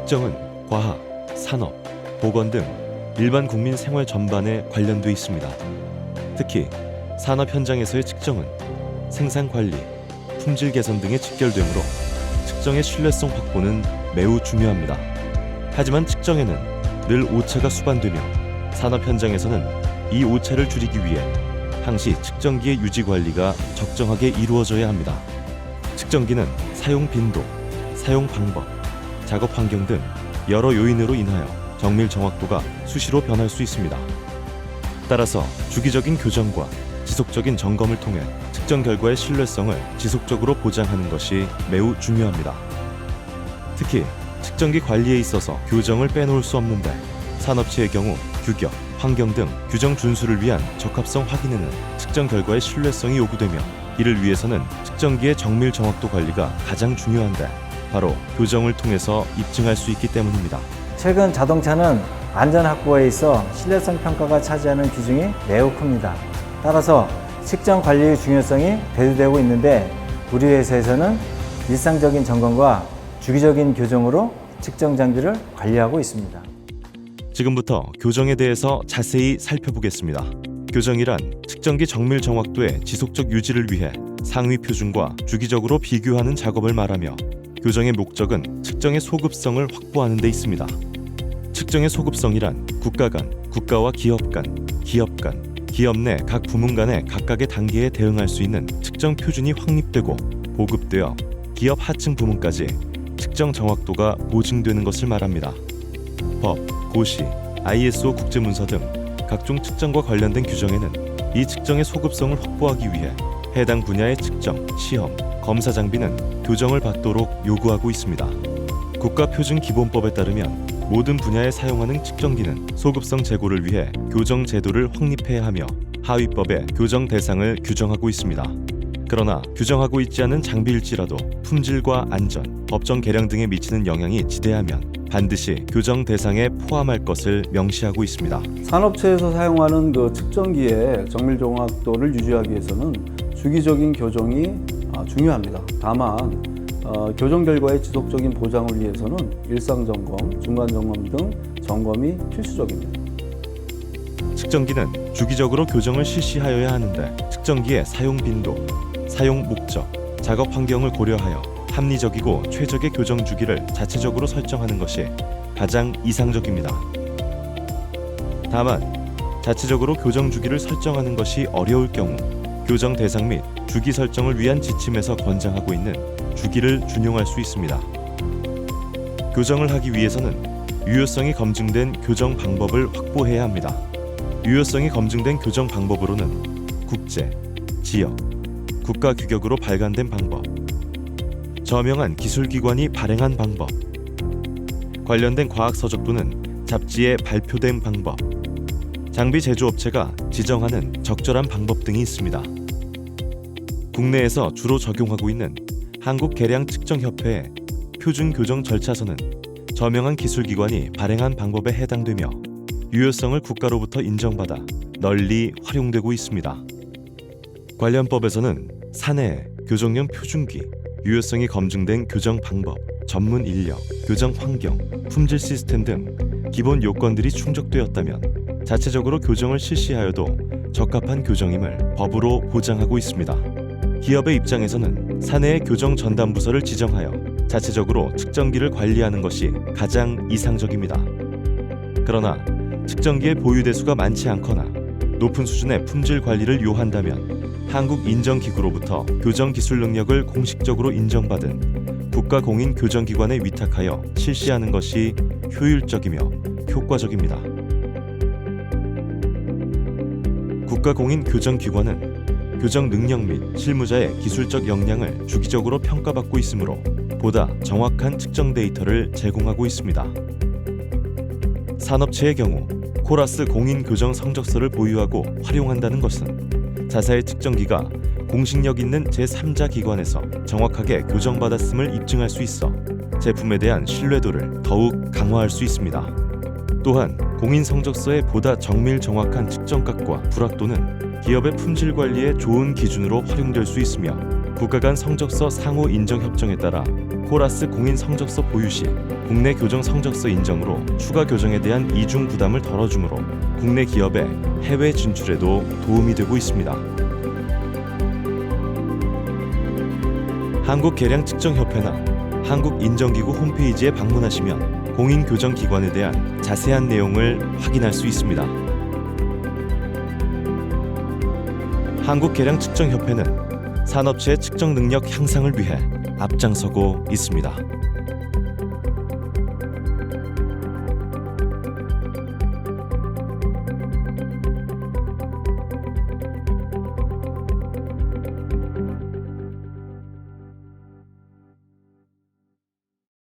측정은 과학, 산업, 보건 등 일반 국민 생활 전반에 관련돼 있습니다. 특히 산업 현장에서의 측정은 생산 관리, 품질 개선 등에 직결되므로 측정의 신뢰성 확보는 매우 중요합니다. 하지만 측정에는 늘 오차가 수반되며 산업 현장에서는 이 오차를 줄이기 위해 항시 측정기의 유지 관리가 적정하게 이루어져야 합니다. 측정기는 사용 빈도, 사용 방법, 작업 환경 등 여러 요인으로 인하여 정밀 정확도가 수시로 변할 수 있습니다. 따라서 주기적인 교정과 지속적인 점검을 통해 측정 결과의 신뢰성을 지속적으로 보장하는 것이 매우 중요합니다. 특히 측정기 관리에 있어서 교정을 빼놓을 수 없는데 산업체의 경우 규격, 환경 등 규정 준수를 위한 적합성 확인에는 측정 결과의 신뢰성이 요구되며 이를 위해서는 측정기의 정밀 정확도 관리가 가장 중요한데 바로 교정을 통해서 입증할 수 있기 때문입니다. 최근 자동차는 안전 확보에 있어 신뢰성 평가가 차지하는 비중이 매우 큽니다. 따라서 측정 관리의 중요성이 대두되고 있는데 우리 회사에서는 일상적인 점검과 주기적인 교정으로 측정 장비를 관리하고 있습니다. 지금부터 교정에 대해서 자세히 살펴보겠습니다. 교정이란 측정기 정밀 정확도의 지속적 유지를 위해 상위 표준과 주기적으로 비교하는 작업을 말하며 교정의 목적은 측정의 소급성을 확보하는 데 있습니다. 측정의 소급성이란 국가 간, 국가와 기업 간, 기업 간, 기업 내 각 부문 간의 각각의 단계에 대응할 수 있는 측정 표준이 확립되고 보급되어 기업 하층 부문까지 측정 정확도가 보증되는 것을 말합니다. 법, 고시, ISO 국제문서 등 각종 측정과 관련된 규정에는 이 측정의 소급성을 확보하기 위해 해당 분야의 측정, 시험, 검사 장비는 교정을 받도록 요구하고 있습니다. 국가표준기본법에 따르면 모든 분야에 사용하는 측정기는 소급성 제고를 위해 교정 제도를 확립해야 하며 하위법에 교정 대상을 규정하고 있습니다. 그러나 규정하고 있지 않은 장비일지라도 품질과 안전, 법정 개량 등에 미치는 영향이 지대하면 반드시 교정 대상에 포함할 것을 명시하고 있습니다. 산업체에서 사용하는 측정기의 정밀 정확도를 유지하기 위해서는 주기적인 교정이 중요합니다. 다만 교정 결과의 지속적인 보장을 위해서는 일상 점검, 중간 점검 등 점검이 필수적입니다. 측정기는 주기적으로 교정을 실시하여야 하는데 측정기의 사용 빈도, 사용 목적, 작업 환경을 고려하여 합리적이고 최적의 교정 주기를 자체적으로 설정하는 것이 가장 이상적입니다. 다만 자체적으로 교정 주기를 설정하는 것이 어려울 경우 교정 대상 및 주기 설정을 위한 지침에서 권장하고 있는 주기를 준용할 수 있습니다. 교정을 하기 위해서는 유효성이 검증된 교정 방법을 확보해야 합니다. 유효성이 검증된 교정 방법으로는 국제, 지역, 국가 규격으로 발간된 방법, 저명한 기술기관이 발행한 방법, 관련된 과학서적 또는 잡지에 발표된 방법, 장비 제조업체가 지정하는 적절한 방법 등이 있습니다. 국내에서 주로 적용하고 있는 한국계량측정협회의 표준 교정 절차서는 저명한 기술기관이 발행한 방법에 해당되며 유효성을 국가로부터 인정받아 널리 활용되고 있습니다. 관련 법에서는 사내 교정용 표준기, 유효성이 검증된 교정 방법, 전문 인력, 교정 환경, 품질 시스템 등 기본 요건들이 충족되었다면 자체적으로 교정을 실시하여도 적합한 교정임을 법으로 보장하고 있습니다. 기업의 입장에서는 사내의 교정 전담 부서를 지정하여 자체적으로 측정기를 관리하는 것이 가장 이상적입니다. 그러나 측정기의 보유 대수가 많지 않거나 높은 수준의 품질 관리를 요한다면 한국인정기구로부터 교정 기술 능력을 공식적으로 인정받은 국가공인교정기관에 위탁하여 실시하는 것이 효율적이며 효과적입니다. 국가공인교정기관은 교정 능력 및 실무자의 기술적 역량을 주기적으로 평가받고 있으므로 보다 정확한 측정 데이터를 제공하고 있습니다. 산업체의 경우 코라스 공인교정 성적서를 보유하고 활용한다는 것은 자사의 측정기가 공신력 있는 제3자 기관에서 정확하게 교정받았음을 입증할 수 있어 제품에 대한 신뢰도를 더욱 강화할 수 있습니다. 또한 공인성적서의 보다 정밀 정확한 측정값과 불확도는 기업의 품질 관리에 좋은 기준으로 활용될 수 있으며 국가 간 성적서 상호 인정 협정에 따라 코라스 공인 성적서 보유 시 국내 교정 성적서 인정으로 추가 교정에 대한 이중 부담을 덜어주므로 국내 기업의 해외 진출에도 도움이 되고 있습니다. 한국계량측정협회나 한국인정기구 홈페이지에 방문하시면 공인교정기관에 대한 자세한 내용을 확인할 수 있습니다. 한국계량측정협회는 산업체의 측정 능력 향상을 위해 앞장서고 있습니다.